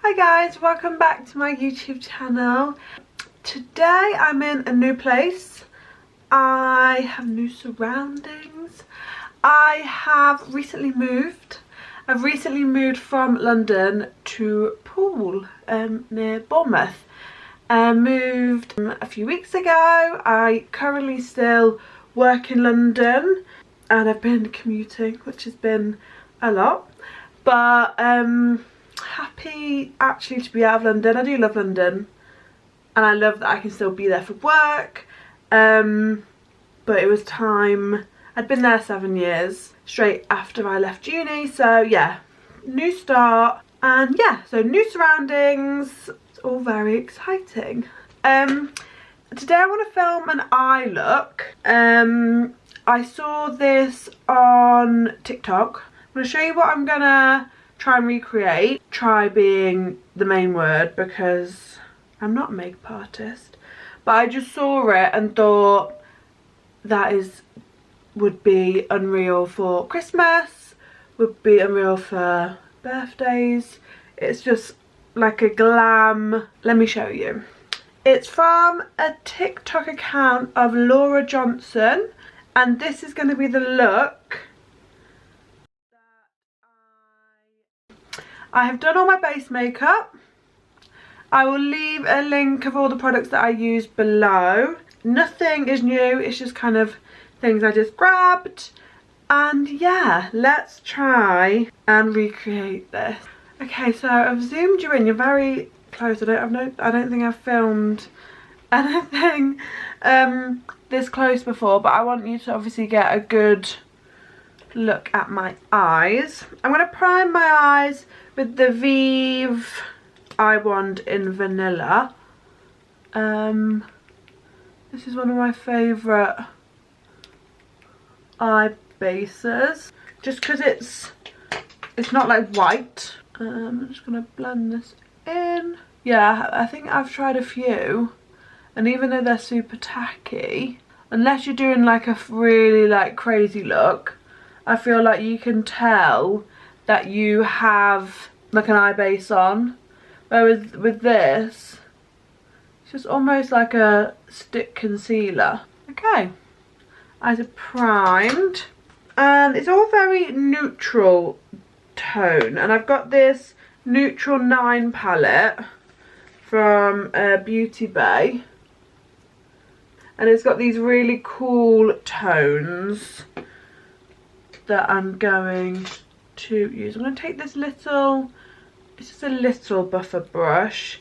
Hi guys, welcome back to my YouTube channel. Today I'm in a new place. I have new surroundings. I have recently moved. I've recently moved from London to Poole, near Bournemouth. Moved a few weeks ago. I currently still work in London and I've been commuting, which has been a lot. But happy actually to be out of London. I do love London and I love that I can still be there for work. But it was time. I'd been there 7 years straight after I left uni, so yeah, new start and yeah, so new surroundings. It's all very exciting. Today I want to film an eye look. I saw this on TikTok. I'm going to show you what I'm gonna try and recreate. Try being the main word because I'm not a makeup artist, but I just saw it and thought that would be unreal for Christmas, would be unreal for birthdays. It's just like a glam. Let me show you. It's from a TikTok account of Laura Johnson, and this is going to be the look. I have done all my base makeup. I will leave a link of all the products that I use below. Nothing is new, it's just kind of things I just grabbed. And yeah, let's try and recreate this. Okay, so I've zoomed you in. You're very close. I don't think I've filmed anything this close before, but I want you to obviously get a good look at my eyes. I'm going to prime my eyes with the VIEVE eye wand in vanilla. This is one of my favourite eye bases, just because it's not like white. I'm just going to blend this in. Yeah, I think I've tried a few, and even though they're super tacky, unless you're doing like a really like crazy look, I feel like you can tell that you have like an eye base on. Whereas with this, it's just almost like a stick concealer. Okay, eyes are primed. And it's all very neutral tone. And I've got this Neutral 9 palette from Beauty Bay. And it's got these really cool tones that I'm going to use. I'm going to take this little, it's just a little buffer brush,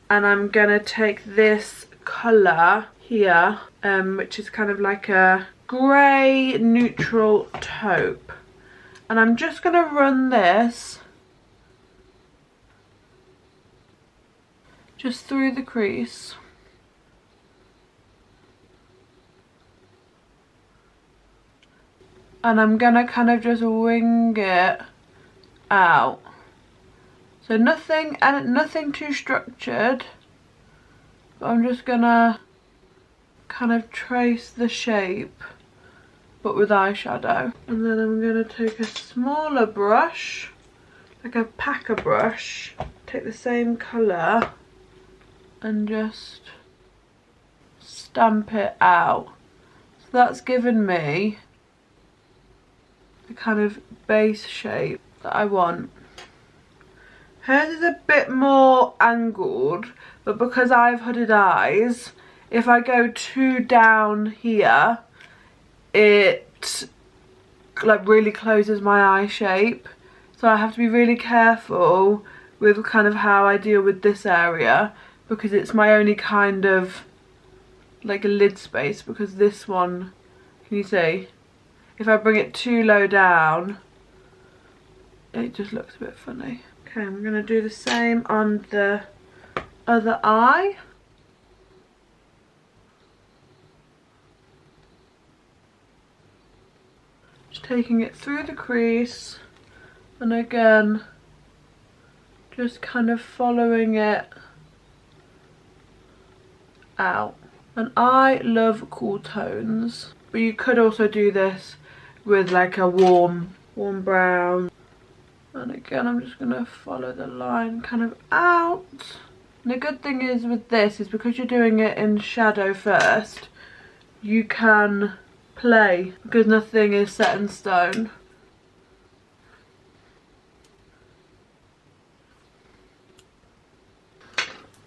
and I'm going to take this colour here, which is kind of like a grey neutral taupe, and I'm just going to run this just through the crease. And I'm gonna kind of just wing it out. So nothing too structured, but I'm just gonna kind of trace the shape, but with eyeshadow. And then I'm gonna take a smaller brush, like a packer brush, take the same colour and just stamp it out. So that's given me the kind of base shape that I want. Hers is a bit more angled, but because I have hooded eyes, if I go too down here, it like really closes my eye shape. So I have to be really careful with kind of how I deal with this area, because it's my only kind of like a lid space, because this one, can you see? If I bring it too low down, it just looks a bit funny. Okay, I'm going to do the same on the other eye. Just taking it through the crease, and again, just kind of following it out. And I love cool tones, but you could also do this with like a warm brown. And again, I'm just going to follow the line kind of out. And the good thing is with this is because you're doing it in shadow first, you can play because nothing is set in stone.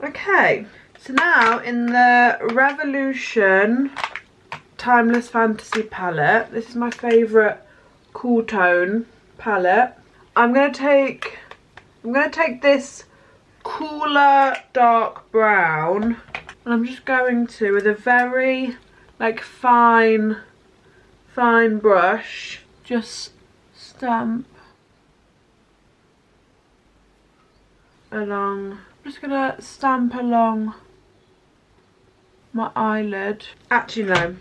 Okay, so now in the Revolution Timeless Fantasy palette, this is my favourite cool tone palette. I'm gonna take this cooler dark brown, and I'm just going to, with a very like fine brush, just stamp along. I'm just gonna stamp along my eyelid. Actually no,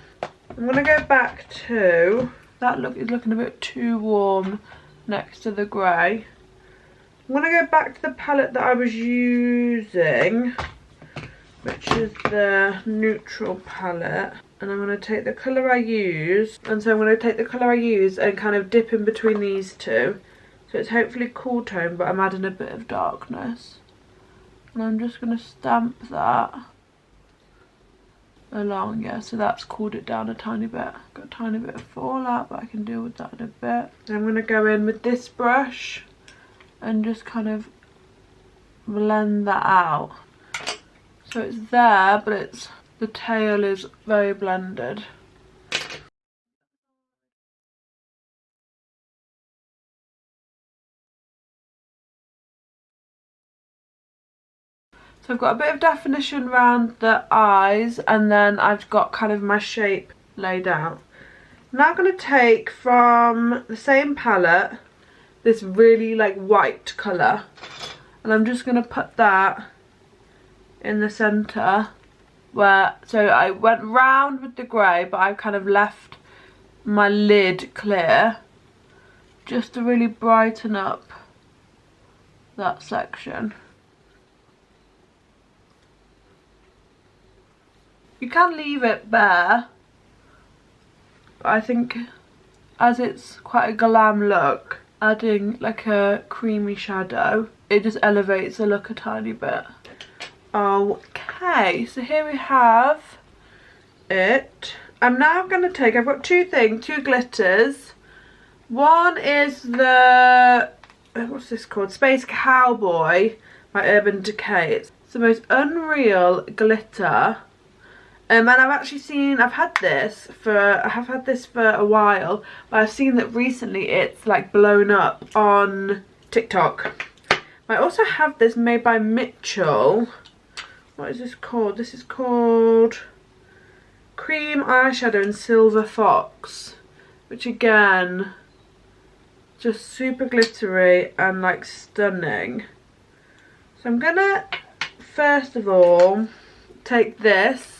I'm gonna go back to, that look is looking a bit too warm next to the grey. I'm going to go back to the palette that I was using, which is the neutral palette, and I'm going to take the colour I used, and so I'm going to take the colour I used and kind of dip in between these two. So it's hopefully cool tone, but I'm adding a bit of darkness. And I'm just going to stamp that along, yeah, so that's cooled it down a tiny bit. Got a tiny bit of fallout, but I can deal with that in a bit. And I'm going to go in with this brush and just kind of blend that out. So it's there, but it's, the tail is very blended. So I've got a bit of definition around the eyes, and then I've got kind of my shape laid out. Now I'm going to take from the same palette this really like white colour, and I'm just going to put that in the centre where, so I went round with the grey, but I've kind of left my lid clear just to really brighten up that section. You can leave it bare, but I think as it's quite a glam look, adding like a creamy shadow, it just elevates the look a tiny bit. Okay, so here we have it. I'm now going to take, I've got two glitters. One is the, what's this called? Space Cowboy by Urban Decay. It's the most unreal glitter. And I've actually seen, I have had this for a while, but I've seen that recently it's like blown up on TikTok. I also have this made by Mitchell. What is this called? This is called Cream Eyeshadow in Silver Fox, which again, just super glittery and like stunning. So I'm gonna first of all take this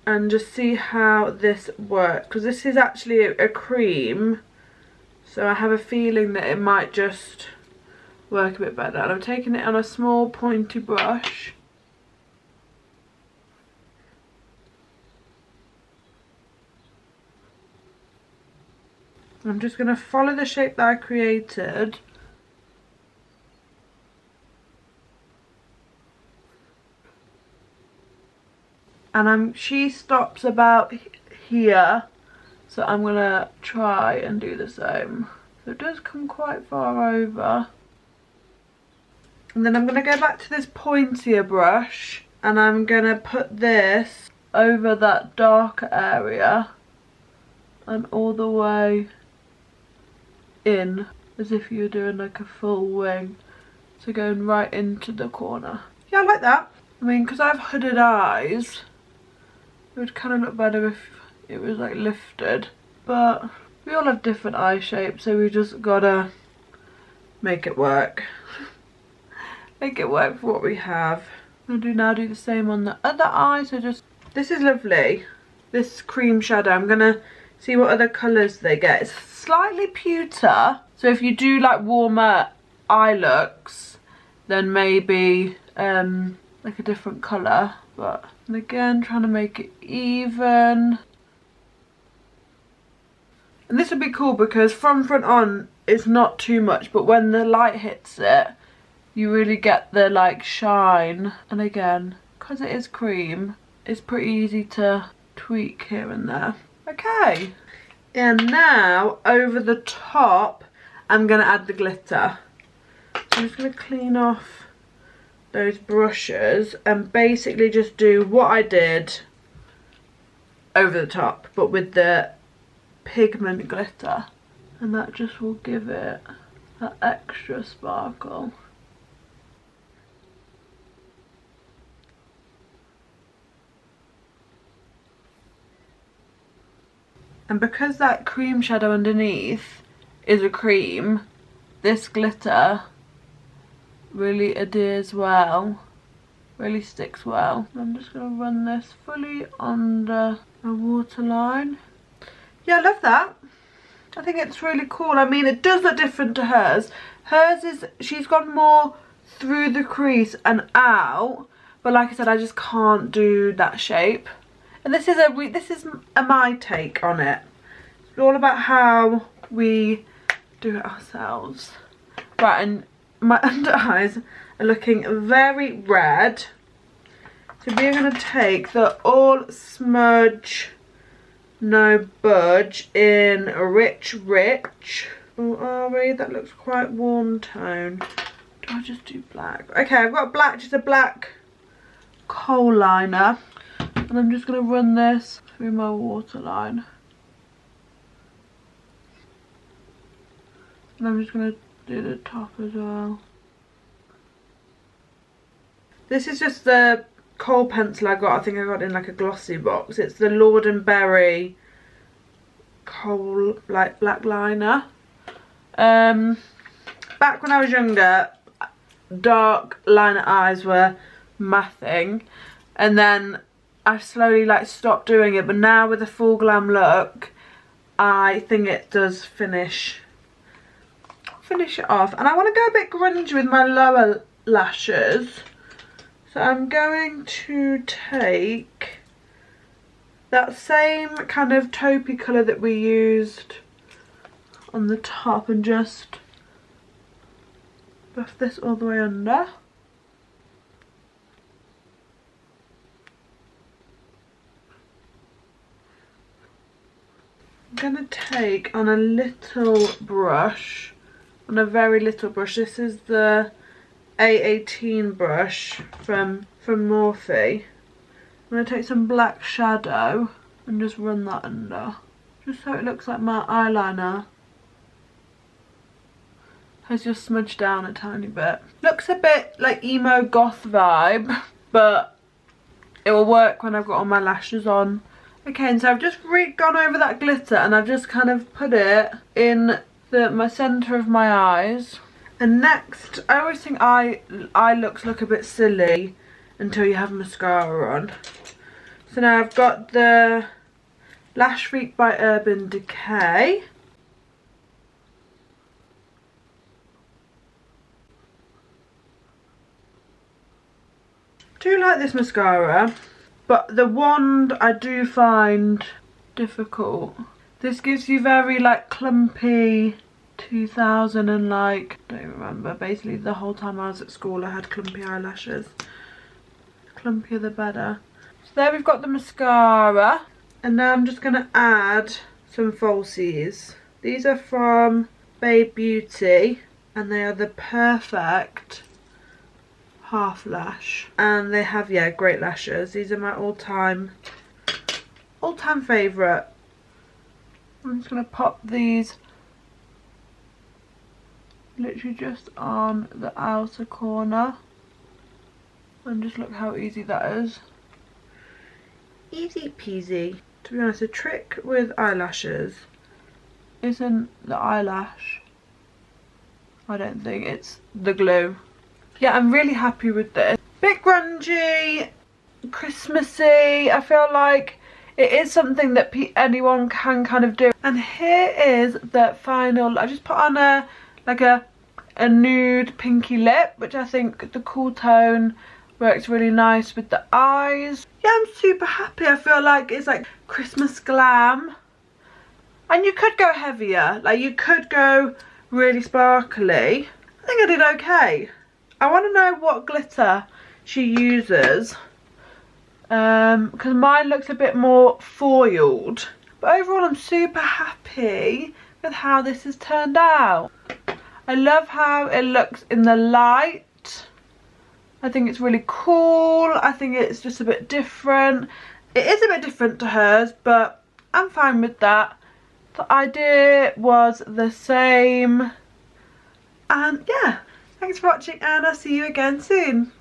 and just see how this works, because this is actually a cream, so I have a feeling that it might just work a bit better. And I'm taking it on a small pointy brush. I'm just going to follow the shape that I created. And she stops about here, so I'm going to try and do the same. So it does come quite far over. And then I'm going to go back to this pointier brush, and I'm going to put this over that darker area and all the way in, as if you were doing like a full wing. So going right into the corner. Yeah, I like that. I mean, because I have hooded eyes, it would kind of look better if it was like lifted, but we all have different eye shapes, so we just gotta make it work. Make it work for what we have. I'm gonna now do the same on the other eye. So just, this is lovely, this cream shadow. I'm gonna see what other colours they get. It's slightly pewter, so if you do like warmer eye looks, then maybe like a different colour. But, and again, trying to make it even. And this would be cool because from front on it's not too much, but when the light hits it, you really get the like shine. And again, because it is cream, it's pretty easy to tweak here and there. Okay, and now over the top I'm going to add the glitter. So I'm just going to clean off those brushes and basically just do what I did over the top, but with the pigment glitter, and that just will give it that extra sparkle. And because that cream shadow underneath is a cream, this glitter really adheres well, really sticks well. I'm just going to run this fully under a waterline. Yeah, I love that. I think it's really cool. I mean, it does look different to hers. Hers is, she's gone more through the crease and out, but like I said, I just can't do that shape. And this is my take on it. It's all about how we do it ourselves. Right, and my under eyes are looking very red. So we're going to take the All Smudge No Budge in Rich. Oh, are we? That looks quite warm tone. Do I just do black? Okay, I've got black, just a black kohl liner. And I'm just going to run this through my waterline. And I'm just going to do the top as well. This is just the kohl pencil I got. I think I got it in like a glossy box. It's the Lord and Berry kohl like black liner. Back when I was younger, dark liner eyes were my thing, and then I've slowly like stopped doing it, but now with a full glam look, I think it does finish it off. And I want to go a bit grungy with my lower lashes, so I'm going to take that same kind of taupey colour that we used on the top and just buff this all the way under. I'm going to take on a little brush, on a very little brush. This is the A18 brush from Morphe. I'm going to take some black shadow and just run that under, just so it looks like my eyeliner has just smudged down a tiny bit. Looks a bit like emo goth vibe, but it will work when I've got all my lashes on. Okay, and so I've just gone over that glitter and I've just kind of put it in my centre of my eyes. And next, I always think eye looks look a bit silly until you have mascara on. So now I've got the Lash Freak by Urban Decay. I do like this mascara, but the wand I do find difficult. This gives you very like clumpy 2000 and like, I don't remember, basically the whole time I was at school I had clumpy eyelashes. Clumpier the better. So there we've got the mascara, and now I'm just going to add some falsies. These are from Babe Beauty and they are the perfect half lash, and they have, yeah, great lashes. These are my all-time favourite. I'm just going to pop these literally just on the outer corner, and just look how easy that is. Easy peasy. To be honest, the trick with eyelashes isn't the eyelash, I don't think, it's the glue. Yeah, I'm really happy with this. Bit grungy, Christmassy. I feel like it is something that anyone can kind of do. And here is the final. I just put on a nude pinky lip, which I think the cool tone works really nice with the eyes. Yeah, I'm super happy. I feel like it's like Christmas glam. And you could go heavier, like you could go really sparkly. I think I did okay. I want to know what glitter she uses, because mine looks a bit more foiled. But overall I'm super happy with how this has turned out. I love how it looks in the light. I think it's really cool. I think it's just a bit different. It is a bit different to hers, but I'm fine with that. The idea was the same. And yeah, thanks for watching and I'll see you again soon.